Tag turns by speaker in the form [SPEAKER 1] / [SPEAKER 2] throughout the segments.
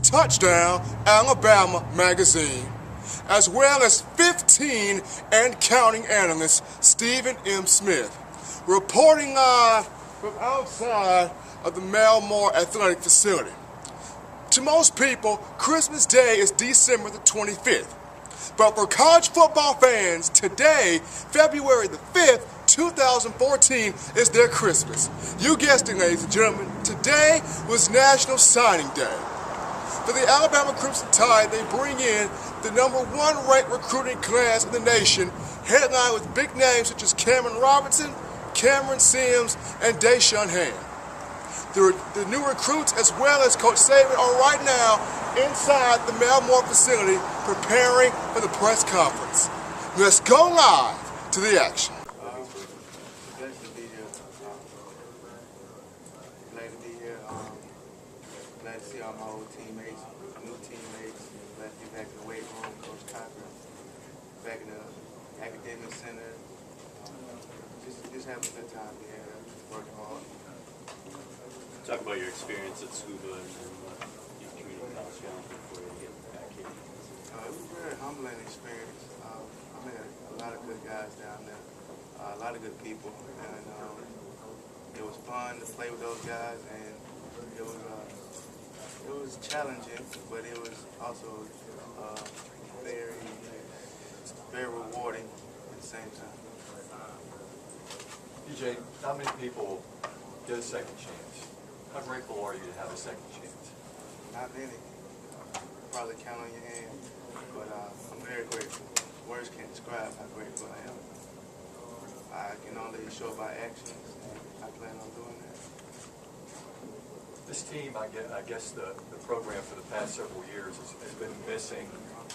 [SPEAKER 1] Touchdown Alabama magazine, as well as 15 and counting analyst Stephen M. Smith, reporting live from outside of the Melmore Athletic Facility. To most people, Christmas Day is December the 25th. But for college football fans, today, February the 5th, 2014, is their Christmas. You guessed it, ladies and gentlemen. Today was National Signing Day. For the Alabama Crimson Tide, they bring in the #1 ranked recruiting class in the nation, headlined with big names such as Cameron Robinson, Cameron Sims, and Deshaun Hand. The new recruits, as well as Coach Saban, are right now inside the Melmore facility preparing for the press conference. Let's go live to the action.
[SPEAKER 2] Blessed to be here. Glad to be here. Glad to see all my old teammates, new teammates. Glad to be back in the weight room, Coach Cochran, back in the academic center. Just having a good time here, working hard.
[SPEAKER 3] Talk about your experience at Scuba and your community college challenge before you get back here.
[SPEAKER 2] It was a very humbling experience. I met a lot of good guys down there, a lot of good people, and it was fun to play with those guys, and it was challenging, but it was also very rewarding at the same time.
[SPEAKER 4] DJ, not many people get a second chance. How grateful are you to have a second chance?
[SPEAKER 2] Not many. Probably count on your hand, but I'm very grateful. Words can't describe how grateful I am. I can only show by actions, and I plan on doing that.
[SPEAKER 4] This team, I guess the program for the past several years has been missing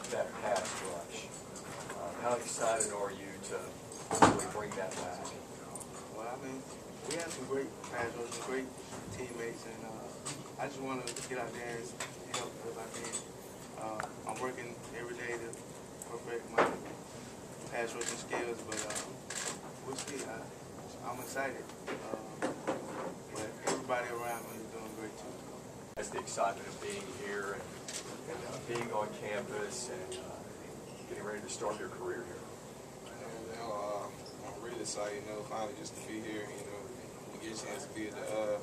[SPEAKER 4] that pass rush. How excited are you to really bring that back?
[SPEAKER 2] Well, I mean, we have some great pass rushers, some great teammates, and I just want to get out there and help if I can. I'm working every day to perfect my pass rushing skills, but we'll see. I'm excited, but everybody around me is doing great too.
[SPEAKER 4] That's the excitement of being here and being on campus and getting ready to start your career here.
[SPEAKER 5] I'm really excited, finally just to be here, get a chance to be at the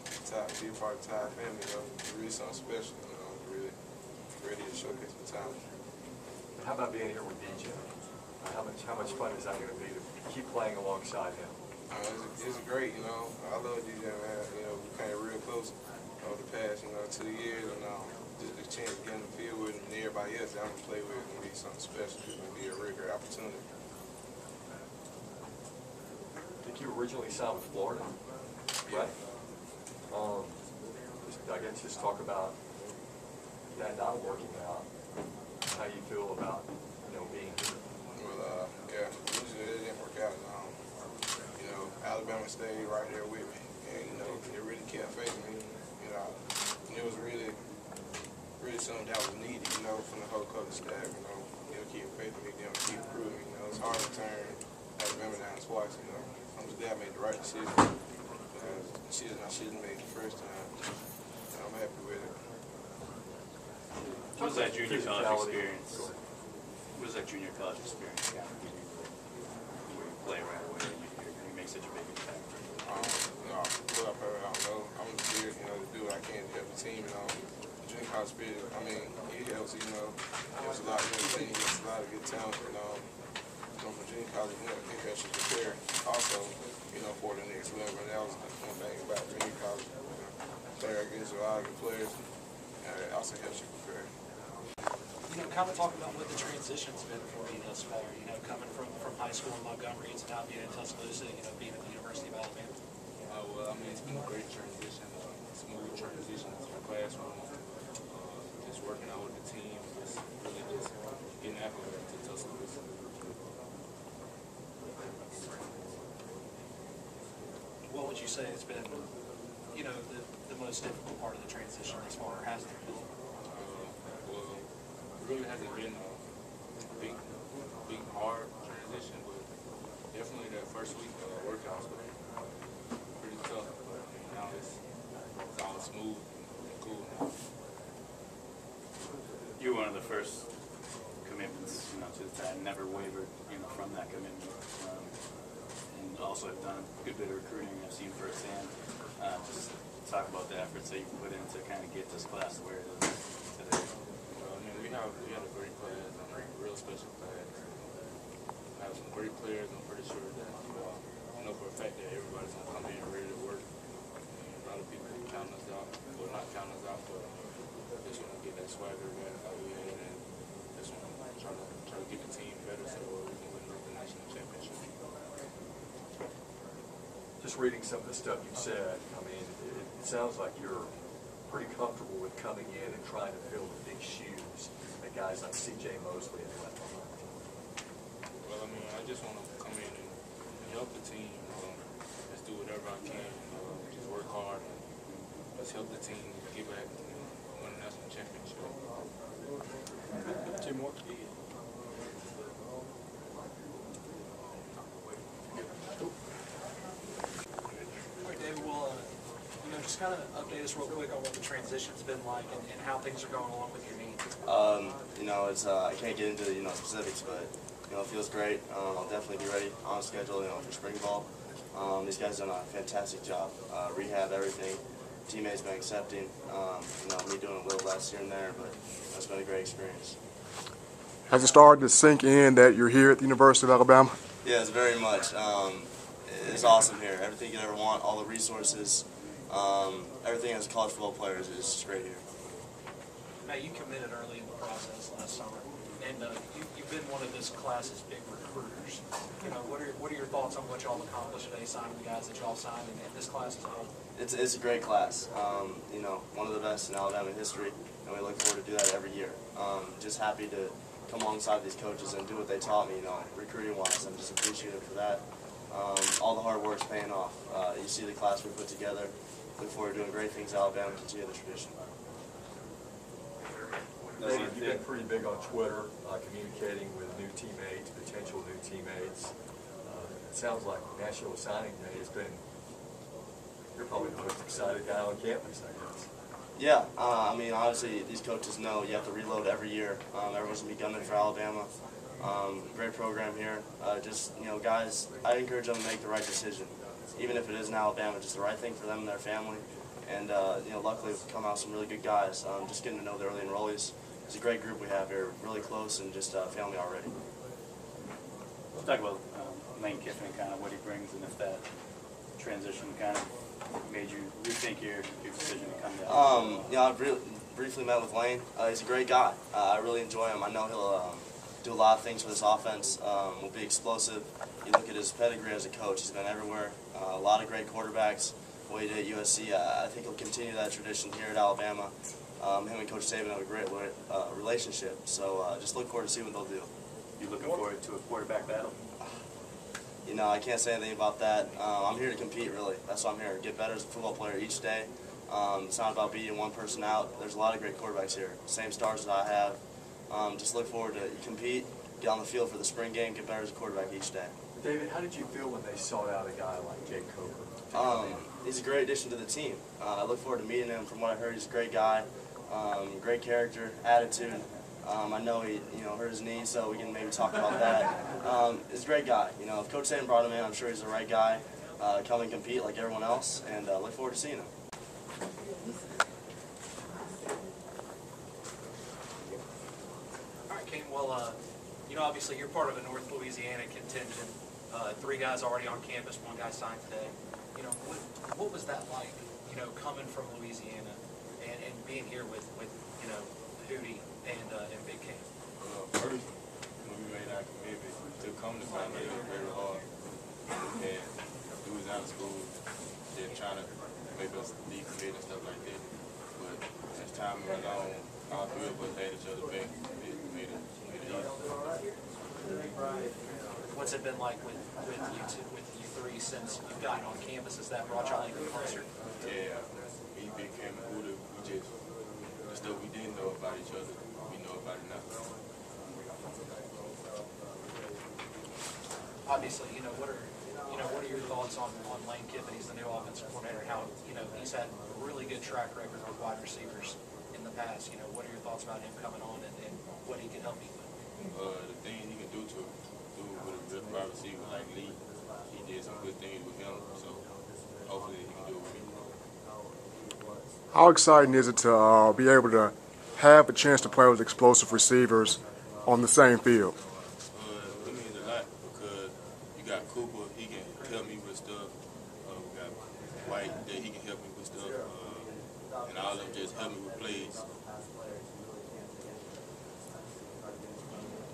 [SPEAKER 5] be a part of the Tide family, It's really something special, really ready to showcase the talent.
[SPEAKER 4] How about being here with DJ? How much fun is that going to be to keep playing alongside him?
[SPEAKER 5] It's great, I love DJ, man. We came real close over the past, 2 years, and just the chance to get in the field with him and everybody else that I'm going to play with is going to be something special. It's going to be a real great opportunity.
[SPEAKER 4] I think you originally signed with Florida, right? Just talk about that not working out. How you feel about being here?
[SPEAKER 5] Well, usually it didn't work out. Alabama stayed right there with me, and it really kept faith in me. It was really something that was needed, from the whole coaching staff. Keep faith in me, keep improving. It's hard to turn Alabama down twice. I'm just glad I made the right decision. The decision I should have made the first time. I'm happy with it.
[SPEAKER 3] What was that junior college experience? What was that junior college experience? Where you play right away and you make such a big impact?
[SPEAKER 5] I don't know. I'm just here, to do what I can to help the team. Junior college spirit, it helps, there's a lot of good teams, there's a lot of good talent, from junior college, it helps you prepare also, for the next level. And that was one thing about junior college. Player against a lot of good players, and it also helps you prepare.
[SPEAKER 6] Kind of talk about what the transition's been for you thus far, coming from high school in Montgomery to now being in Tuscaloosa, being at the University of Alabama.
[SPEAKER 7] It's been a great transition, smooth transition to the classroom, just working out with the team, just really just getting acclimated to Tuscaloosa.
[SPEAKER 6] What would you say has been, the most difficult part of the transition thus far, or has it been?
[SPEAKER 7] It really hasn't been a big, hard transition, but definitely that first week workouts were pretty tough, but now it's all smooth and cool now.
[SPEAKER 3] first commitments, you know, to the Tide, never wavered, you know, from that commitment. And also have done a good bit of recruiting I've seen firsthand. Just talk about the efforts that you put in to kind of get this class to where it is today.
[SPEAKER 7] Well, I mean, we had a great class, a real special class. We have some great players. I'm pretty sure that I know for a fact that everybody's gonna come in ready to work. And a lot of people counting us out, well, not counting us out, but just want to get that swagger back that we had, and just want to try to get the team better so we can win the national championship.
[SPEAKER 4] Just reading some of the stuff you've said, I mean, it sounds like you're pretty comfortable with coming in and trying to fill the big shoes that guys like C.J. Mosley have left behind.
[SPEAKER 7] Well, I mean, I just want to come in and help the team. Just do whatever I can. Just work hard and just help the team get back and win the national championship.
[SPEAKER 6] Two more. All right, David, well, just kind of update us real quick on what the transition's been like and how things are going along with your knee.
[SPEAKER 8] It's I can't get into specifics, but it feels great. I'll definitely be ready on schedule, for spring ball. These guys done a fantastic job, rehab, everything. Teammates been accepting. Me doing a little less here and there, but it's been a great experience.
[SPEAKER 1] Has it started to sink in that you're here at the University of Alabama?
[SPEAKER 8] Yes, very much. It's awesome here. Everything you could ever want, all the resources, everything as a college football player is just great here.
[SPEAKER 6] Now, you committed early in the process last summer, and you've been one of this class's big recruiters. What are your thoughts on what y'all accomplished today, signing the guys that y'all signed, and this class as a whole?
[SPEAKER 8] It's a great class. One of the best in Alabama history, and we look forward to do that every year. Just happy to come alongside these coaches and do what they taught me, recruiting-wise. I'm just appreciative for that. All the hard work's paying off. You see the class we put together. Look forward to doing great things in Alabama, continue the tradition.
[SPEAKER 4] David, you've been pretty big on Twitter, communicating with new teammates, potential new teammates. It sounds like National Signing Day has been, you're probably the most excited guy on campus, I guess.
[SPEAKER 8] Yeah, obviously these coaches know you have to reload every year. Everyone's going to be gunning for Alabama. Great program here. Guys, I encourage them to make the right decision. Even if it is in Alabama, just the right thing for them and their family. And, luckily we've come out some really good guys. Just getting to know the early enrollees. It's a great group we have here, really close and just family already.
[SPEAKER 3] Let's talk about Lane Kiffin and kind of what he brings, and if that transition kind of made you rethink your decision to come down.
[SPEAKER 8] I've briefly met with Lane. He's a great guy. I really enjoy him. I know he'll do a lot of things for this offense. Will be explosive. You look at his pedigree as a coach. He's been everywhere. A lot of great quarterbacks. What he did at USC. I think he'll continue that tradition here at Alabama. Him and Coach Saban have a great relationship. So just look forward to see what they'll do.
[SPEAKER 3] You looking forward to a quarterback battle?
[SPEAKER 8] I can't say anything about that. I'm here to compete, really. That's why I'm here. Get better as a football player each day. It's not about beating one person out. There's a lot of great quarterbacks here. Same stars that I have. Just look forward to compete, get on the field for the spring game, get better as a quarterback each day.
[SPEAKER 4] David, how did you feel when they sought out a guy like Jake Coker?
[SPEAKER 8] He's a great addition to the team. I look forward to meeting him. From what I heard, he's a great guy, great character, attitude. I know he hurt his knee, so we can maybe talk about that. He's a great guy. If Coach Saban brought him in, I'm sure he's the right guy. Come and compete like everyone else, and look forward to seeing him.
[SPEAKER 6] All right, Kane, well, obviously you're part of a North Louisiana contingent. 3 guys already on campus, 1 guy signed today. What was that like, coming from Louisiana and being here with Hootie and Big King?
[SPEAKER 7] First, when we made our commitment to come to Fight Night, it was very hard. And we was out of school, they're trying to make us decommit and stuff like that. But as time went on, all 3 of us had each other back and made it easy.
[SPEAKER 6] What's it been like with you 3 since you've gotten on campus? Has that brought y'all even closer?
[SPEAKER 7] Yeah, me, Big Cam, and Huda, we just, the stuff we didn't know about each other, we know about it now.
[SPEAKER 6] Obviously, what are your thoughts on Lane Kiffin? He's the new offensive coordinator. How he's had a really good track record with wide receivers in the past. You know, what are your thoughts about him coming on and what he can help you with?
[SPEAKER 7] The things he can do with a real wide receiver like Lee, he did some good things with him, so hopefully he can do it with me.
[SPEAKER 1] How exciting is it to be able to have a chance to play with explosive receivers on the same field?
[SPEAKER 7] It means a lot because you got Cooper, he can help me with stuff. We got White that he can help me with stuff. And all of them just help me with plays.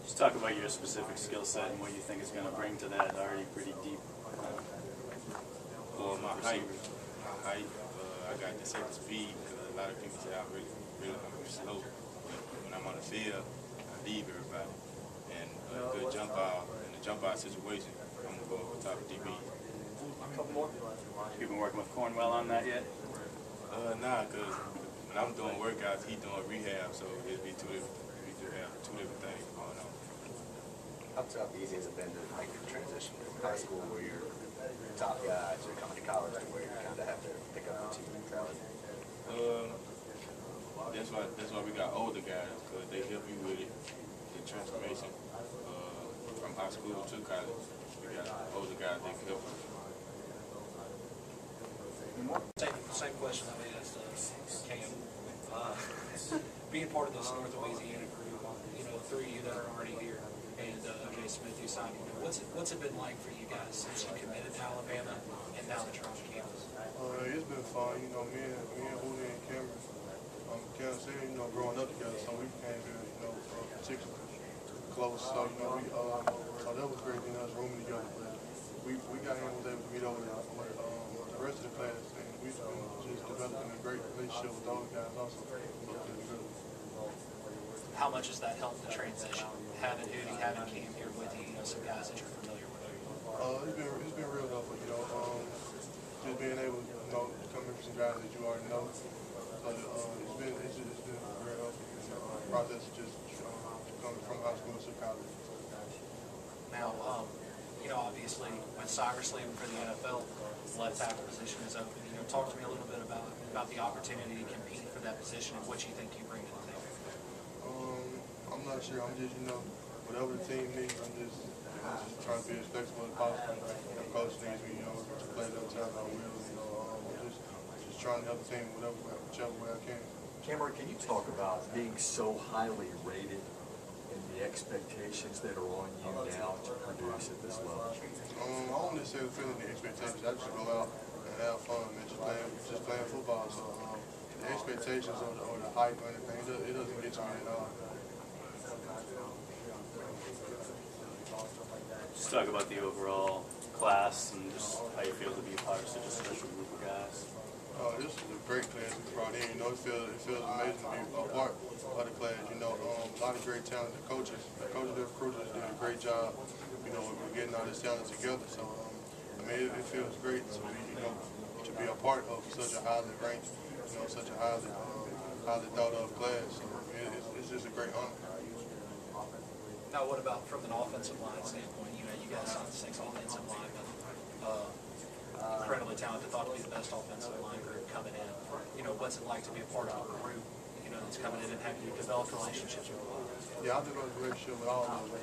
[SPEAKER 3] Just talk about your specific skill set and what you think is going to bring to that already pretty deep.
[SPEAKER 7] My height, I got the second speed because a lot of people say I'm really slow. But when I'm on the field, I leave everybody. And a good jump out in the jump out situation, I'm going to go over top of DB.
[SPEAKER 3] You've been working with Cornwell on that yet?
[SPEAKER 7] Nah, because when I'm doing workouts, he's doing rehab, so it'd be two different things going on.
[SPEAKER 9] How tough easy has it been to make the transition from high school where you're top guy to coming to college to where you kind of have to pick up the team mentality?
[SPEAKER 7] That's why we got older guys, because they help you with it, the transformation from high school to college. We got older guys that can help us.
[SPEAKER 6] Same question I asked Cam. Being part of this North Louisiana group, you know, three of you that are already here, and O.J. Smith, who signed you. What's it been like for you guys since you committed to Alabama and now that you're on campus?
[SPEAKER 5] It's been fun, you know, me and Julio and Cameron, Cam said, you know, growing up together, so we became very, you know, particularly close. So, you know, so that was great, you know, us rooming together. But we got in, was able to meet over with the rest of the class, and we've been just developing a great relationship with those guys also.
[SPEAKER 6] How much has that helped the transition? Having Hootie, having Cam here with you, you know, some guys that you're familiar with?
[SPEAKER 5] It's been real helpful, you know, just being able to, you know, come in with some guys that you already know. So it's been very helpful. The process is just coming from high school to college.
[SPEAKER 6] Now, you know, obviously, with Cyrus leaving for the NFL, the left tackle position is open. You know, talk to me a little bit about the opportunity to compete for that position and what you think you bring to the table.
[SPEAKER 5] I'm not sure. I'm just, you know, whatever the team needs, I'm just trying to be as flexible as possible. The coach needs me, you know, to play those times I will. You know, just trying to help the team whichever way I can.
[SPEAKER 4] Cameron, can you talk about being so highly rated and the expectations that are on you now to produce at this level?
[SPEAKER 5] I don't necessarily feel the expectations. I just go out and have fun and just playing football. So the expectations or the hype or anything, it doesn't get to me at all.
[SPEAKER 3] Just talk about the overall class and just how you feel to be a part of such a special group of guys.
[SPEAKER 5] This is a great class we brought in. You know, it feels amazing to be a part of the class. You know, a lot of great talented coaches. The coaches, the recruiters did a great job. You know, we're getting all this talent together. So, I mean, it feels great to be, you know, to be a part of such a highly ranked, you know, such a highly thought of class. So, it's just a great honor.
[SPEAKER 6] Now, what about from an offensive line standpoint? You know, you guys on 6 offensive linemen, incredibly talented, thought to be the best offensive line group coming in. You know, what's it like to be a part of a group, you know, that's coming in and having you develop relationships with a lot of them?
[SPEAKER 5] Yeah, I've developed a relationship with all of them.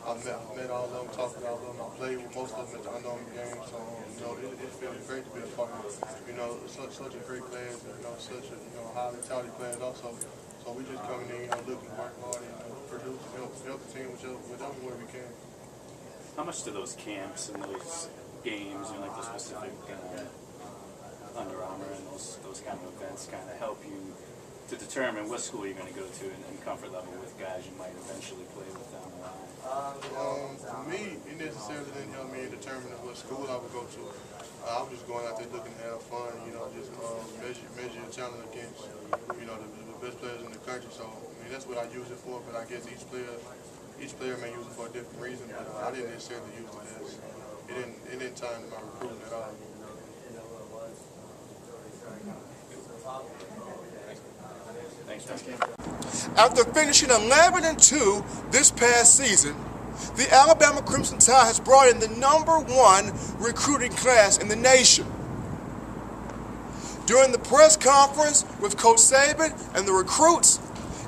[SPEAKER 5] I've met all of them, talked with all of them. I played with most of them at the Underarm game, so you know, it feels great to be a part of. You know, such a great class, you know, such a highly touted class also. So we just coming in, you know, looking to work hard and produce, help the team whichever way we can.
[SPEAKER 3] How much do those camps and those games, you know, like the specific Under Armour and those kind of events kind of help you to determine what school you're going to go to and comfort level with guys you might eventually play with down the line?
[SPEAKER 5] For me, it necessarily didn't help me in determining what school I would go to. I was just going out there looking to have fun, you know, just measure your talent against, you know, the best players in the country. So, I mean, that's what I use it for, but I guess each player may use it for a different reason, but I didn't necessarily use it as, it didn't tie into my recruiting at all.
[SPEAKER 3] Thanks.
[SPEAKER 1] After finishing 11-2 this past season, the Alabama Crimson Tide has brought in the #1 recruiting class in the nation. During the press conference with Coach Saban and the recruits,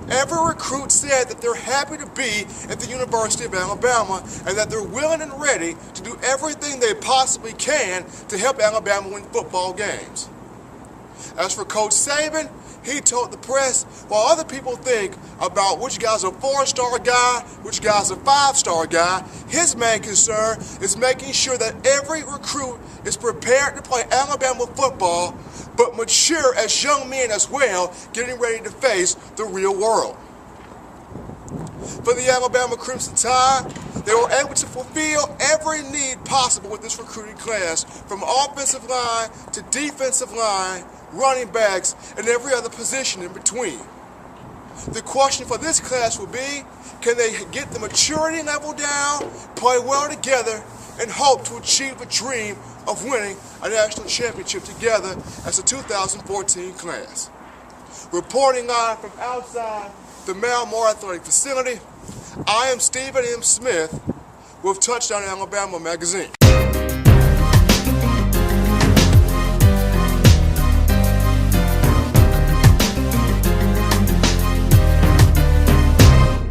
[SPEAKER 1] every recruit said that they're happy to be at the University of Alabama and that they're willing and ready to do everything they possibly can to help Alabama win football games. As for Coach Saban, he told the press, while other people think about which guy's a 4-star guy, which guy's a 5-star guy, his main concern is making sure that every recruit is prepared to play Alabama football, but mature as young men as well, getting ready to face the real world. For the Alabama Crimson Tide, they were able to fulfill every need possible with this recruiting class, from offensive line to defensive line, running backs, and every other position in between. The question for this class will be, can they get the maturity level down, play well together, and hope to achieve the dream of winning a national championship together as a 2014 class? Reporting live from outside the Malmore Athletic Facility, I am Stephen M. Smith with Touchdown Alabama Magazine.